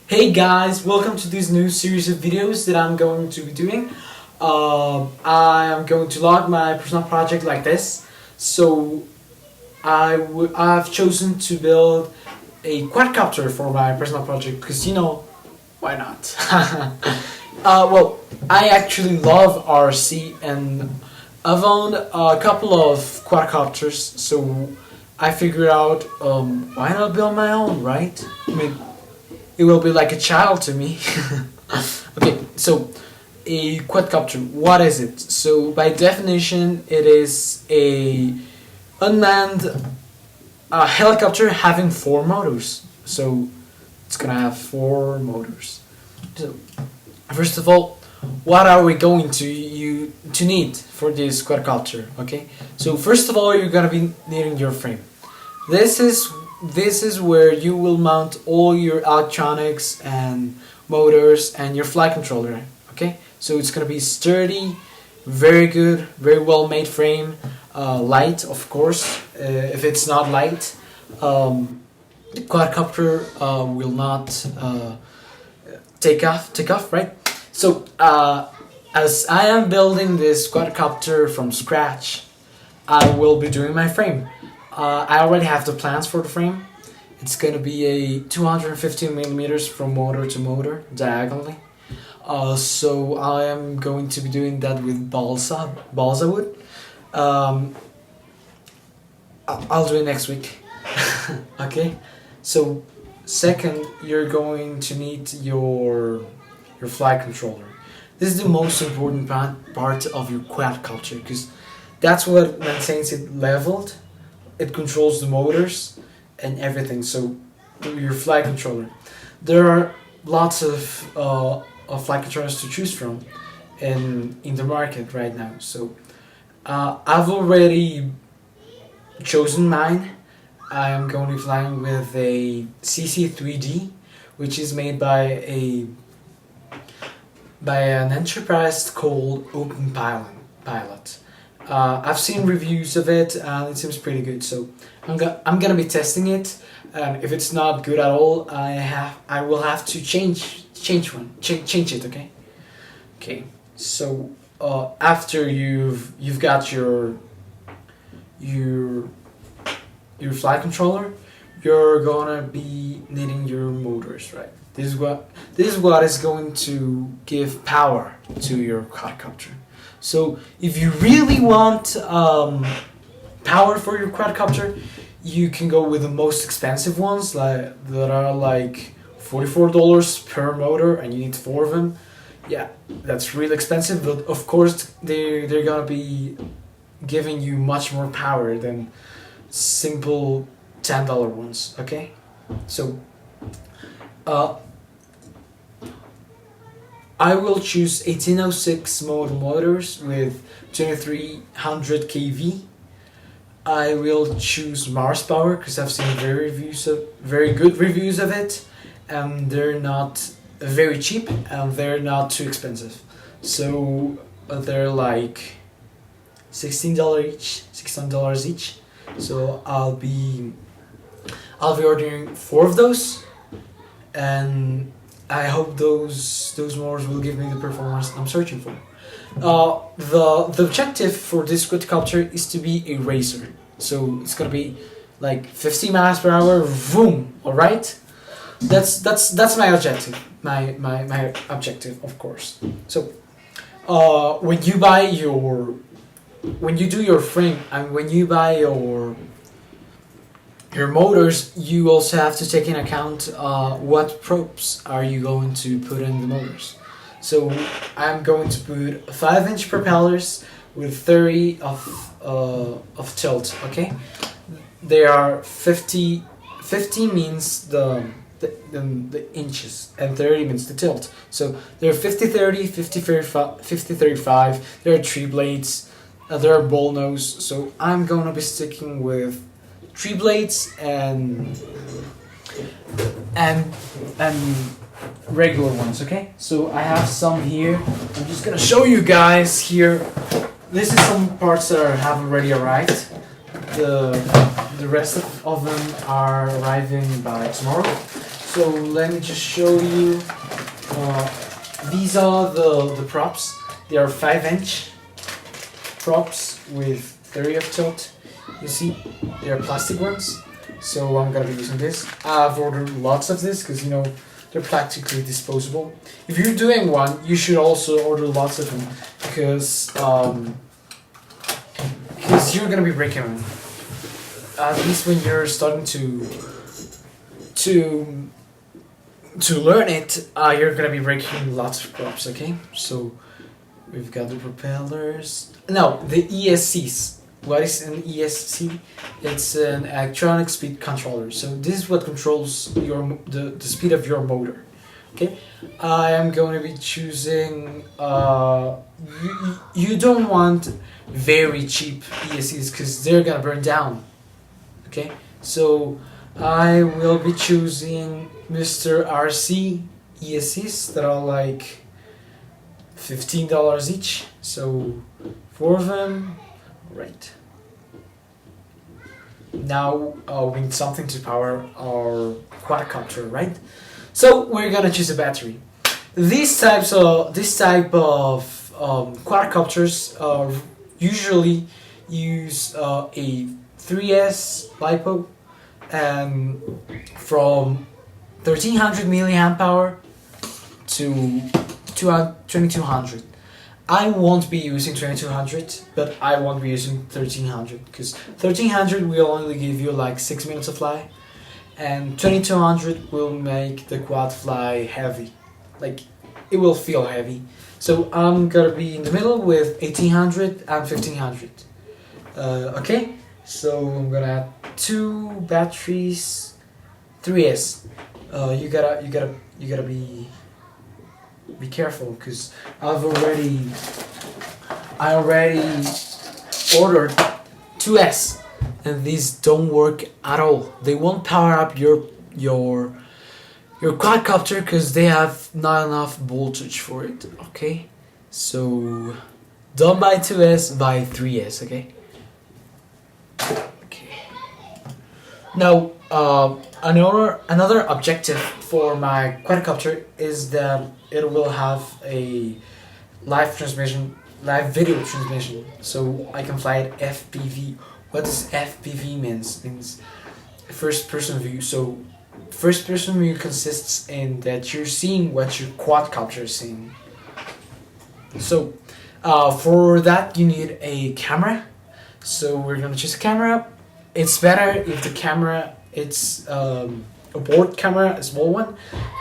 Hey guys, welcome to this new series of videos that I'm going to be doing. I am going to log my personal project like this. So I've chosen to build a quadcopter for my personal project because why not? Well, I actually love RC and I've owned a couple of quadcopters, so I figured out why not build my own, right? I mean, it will be like a child to me. Okay, so a quadcopter, what is it? So by definition, it is a unmanned helicopter having four motors. So it's gonna have four motors. So first of all, what are we going to need for this quadcopter? Okay, so first of all, you're gonna be needing your frame. This is where you will mount all your electronics and motors and your flight controller. Okay, so it's gonna be sturdy, very good, very well made frame, light of course. If it's not light, the quadcopter will not take off, right? So as I am building this quadcopter from scratch, I will be doing my frame. I already have the plans for the frame. It's going to be a 215 millimeters from motor to motor diagonally. So I am going to be doing that with balsa wood. I'll do it next week. Okay. So second, you're going to need your flight controller. This is the most important part of your quadcopter because that's what maintains it leveled. It controls the motors and everything. So your flight controller. There are lots of flight controllers to choose from in the market right now. So I've already chosen mine. I am going to be flying with a CC3D, which is made by an enterprise called Open Pilot. I've seen reviews of it and it seems pretty good, so I'm gonna be testing it. If it's not good at all, I will have to change it. Okay. So after you've got your flight controller, you're gonna be needing your motors, right? This is what is going to give power to your quadcopter. So if you really want power for your quadcopter, you can go with the most expensive ones that are like $44 per motor, and you need four of them. Yeah, that's really expensive, but of course they're gonna be giving you much more power than simple $10 ones. Okay, so I will choose 1806 model motors with 2300 kV. I will choose Mars Power because I've seen very good reviews of it, and they're not very cheap and they're not too expensive. So they're like $16 each. So I'll be ordering four of those, and I hope those motors will give me the performance I'm searching for. The objective for this quadcopter is to be a racer. So it's gonna be like 50 miles per hour, boom. All right, that's my objective. My objective, of course. So when you do your frame and when you buy your motors, you also have to take in account what probes are you going to put in the motors. So I'm going to put 5-inch propellers with 30 of tilt. Okay, they are 50 means the inches and 30 means the tilt. So they're 50-30, 50-35. There are 3 blades. There are ball nose. So I'm going to be sticking with 3 blades and regular ones. Okay, so I have some here. I'm just gonna show you guys here. This is some parts that have already arrived. The rest of them are arriving by tomorrow. So let me just show you. These are the props. They are 5-inch props with 30 of tilt. You see, they are plastic ones. So I'm gonna be using this. I've ordered lots of this because, you know, they're practically disposable. If you're doing one, you should also order lots of them because you're gonna be breaking them. At least when you're starting to learn it, you're gonna be breaking lots of props. Okay, so we've got the propellers. Now the ESCs. What is an ESC? It's an electronic speed controller. So this is what controls the speed of your motor. Okay, I am going to be choosing. You don't want very cheap ESCs because they're gonna burn down. Okay, so I will be choosing Mr. RC ESCs that are like $15 each. So 4 of them. Right. Now we need something to power our quadcopter, right? So we're gonna choose a battery. This type of quadcopters usually use a 3S LiPo and from 1300 milliamp hour to 2200. I won't be using 2200, but I won't be using 1300 because 1300 will only give you like 6 minutes of fly, and 2200 will make the quad fly heavy, like it will feel heavy. So I'm gonna be in the middle with 1800 and 1500. Okay, so I'm gonna add 2 batteries, 3S. You gotta be careful because I already ordered 2S and these don't work at all. They won't power up your quadcopter because they have not enough voltage for it. Okay, so don't buy 2S, buy 3S. Okay. Now another objective for my quadcopter is that it will have a live video transmission, so I can fly it FPV. What does FPV means? Means first person view. So first person view consists in that you're seeing what your quadcopter is seeing. So for that you need a camera. So we're gonna choose a camera. It's better if the camera it's a board camera, a small one,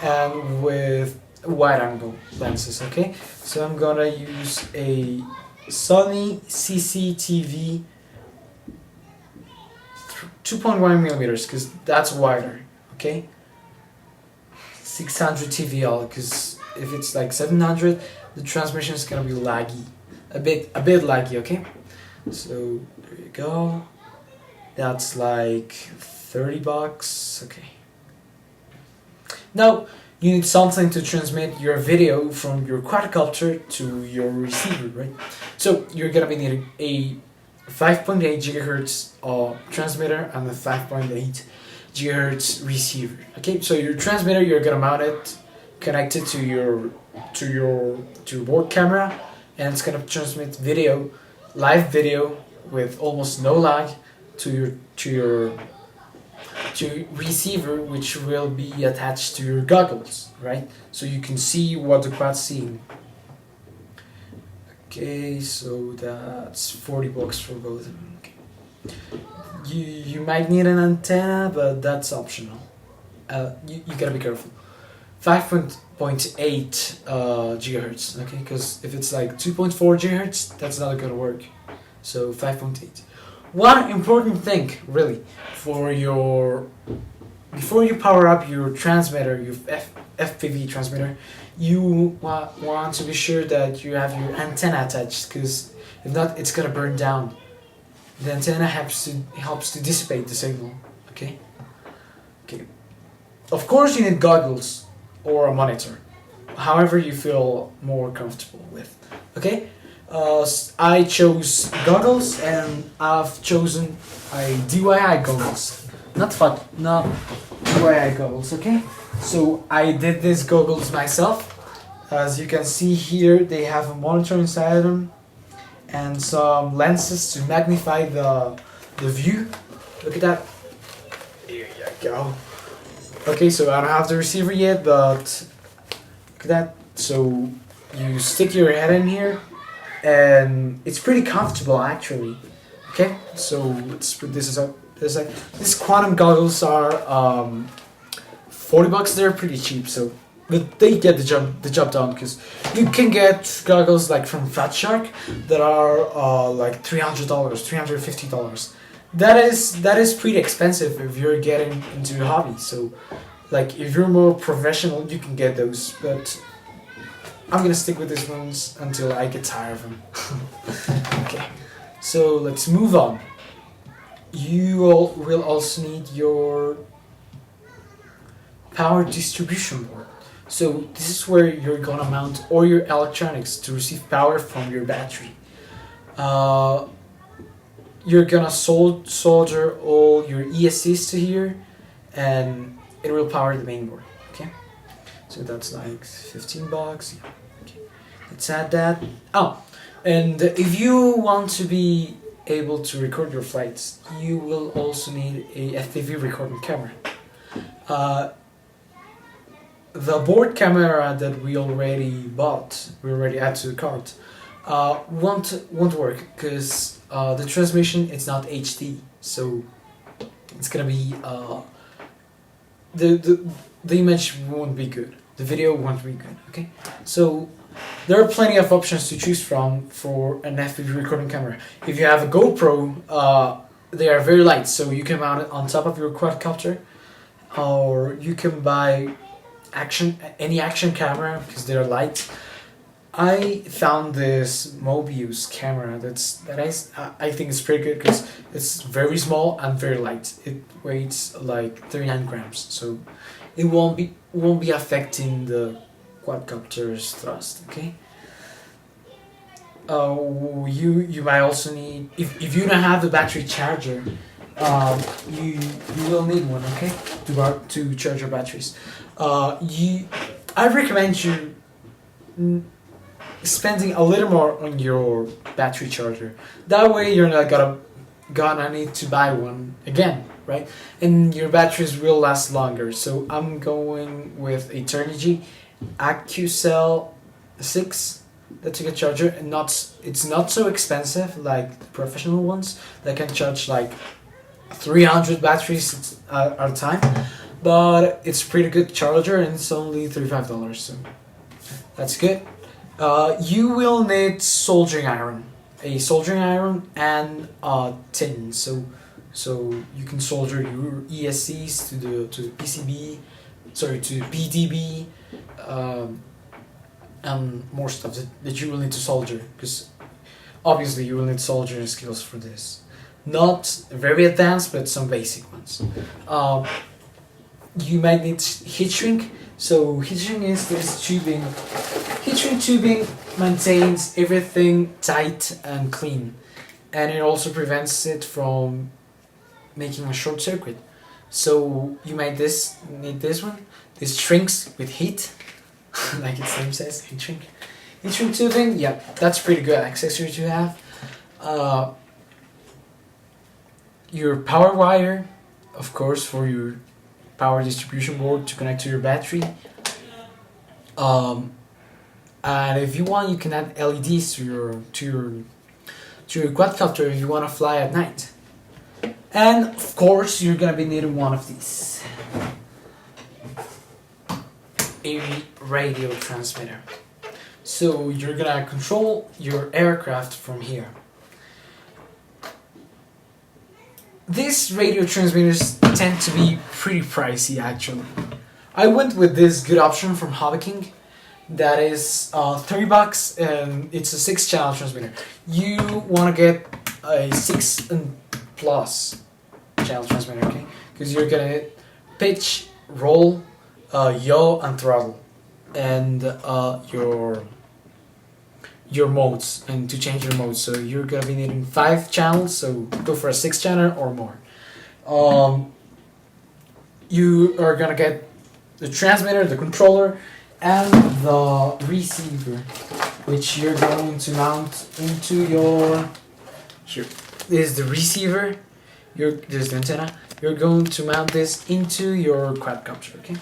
and with wide angle lenses. Okay, so I'm gonna use a Sony CCTV 2.1 millimeters because that's wider. Okay, 600 TVL because if it's like 700, the transmission is gonna be laggy, a bit laggy. Okay, so there you go. That's like $30. Okay. Now you need something to transmit your video from your quadcopter to your receiver, right? So you're gonna be needing a 5.8 gigahertz transmitter and a 5.8 gigahertz receiver. Okay, so your transmitter, you're gonna mount it connected to your board camera, and it's gonna transmit video, live video with almost no lag to your receiver, which will be attached to your goggles, right? So you can see what the quad's seeing. Okay, so that's $40 for both of them. Okay. You might need an antenna, but that's optional. You gotta be careful. 5.8 gigahertz, okay? Because if it's like 2.4 gigahertz, that's not gonna work. So 5.8. One important thing, really, before you power up your transmitter, your FPV transmitter, you want to be sure that you have your antenna attached, because if not, it's gonna burn down. The antenna helps to dissipate the signal. Okay. Of course, you need goggles or a monitor, however you feel more comfortable with. Okay. I chose goggles, and I've chosen a DIY goggles. not fun, not wear goggles, okay? So I did these goggles myself. As you can see here, they have a monitor inside them and some lenses to magnify the view. Look at that. Here you go. Okay, so I don't have the receiver yet, but look at that. So you stick your head in here, and it's pretty comfortable actually. Okay, so let's put this up. These quantum goggles are $40. They're pretty cheap, so but they get the job done, because you can get goggles like from Fat Shark that are like $300, $350. That is pretty expensive if you're getting into a hobby. So like if you're more professional, you can get those, but I'm gonna stick with these ones until I get tired of them. Okay, so let's move on. You will also need your power distribution board. So this is where you're gonna mount all your electronics to receive power from your battery. You're gonna solder all your ESCs to here, and it will power the main board. Okay, so that's like $15. Yeah. Okay, let's add that. Oh, and if you want to be able to record your flights, you will also need a FPV recording camera. The board camera that we already bought, we already added to the cart, won't work, because the transmission is not HD, so it's gonna be the image won't be good, the video won't be good. Okay, so there are plenty of options to choose from for an FPV recording camera. If you have a GoPro, they are very light, so you can mount it on top of your quadcopter, or you can buy any action camera because they're light. I found this Mobius camera I think it's pretty good because it's very small and very light. It weighs like 39 grams, so it won't be affecting the quadcopter's thrust. Okay. You might also need, if you don't have the battery charger, you will need one. Okay, to charge your batteries. I recommend you spending a little more on your battery charger. That way you're not gonna need to buy one again, right? And your batteries will last longer. So I'm going with a Turnigy AccuCell 6. That's a good charger, and it's not so expensive like the professional ones that can charge like 300 batteries at a time. But it's a pretty good charger, and it's only $35, so that's good. You will need soldering iron, and tin. So you can solder your ESCs to the PCB, to PDB, and more stuff that you will need to solder, because obviously you will need soldering skills for this. Not very advanced, but some basic ones. You might need heat shrink. So heat shrink is this tubing. Heat shrink tubing maintains everything tight and clean, and it also prevents it from making a short circuit. So you might need this one. This shrinks with heat, like its name says, heat shrink. Heat shrink tubing, yeah, that's pretty good accessory to have. Your power wire, of course, for your power distribution board to connect to your battery. And if you want, you can add LEDs to your quadcopter if you want to fly at night. And of course, you're gonna be needing one of these, a radio transmitter. So you're gonna control your aircraft from here. These radio transmitters tend to be pretty pricey actually. I went with this good option from Hobby King. That is $30, and it's a 6-channel transmitter. You want to get a 6 and plus channel transmitter, okay? Because you're gonna hit pitch, roll, yaw, and throttle, and your modes, and to change your modes. So you're gonna be needing 5 channels. So go for a 6 channel or more. you are gonna get the transmitter, the controller, and the receiver, which you're going to mount into your. Here, this is the receiver. There's the antenna. You're going to mount this into your quadcopter. Okay.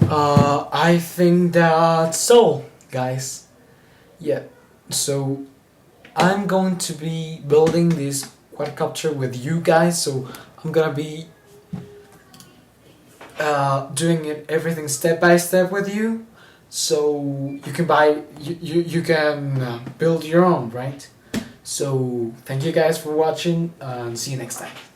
I think that's all, guys. Yeah. So I'm going to be building this quadcopter with you guys. So I'm gonna be doing everything step by step with you, so you can you can build your own, right? So thank you guys for watching, and see you next time.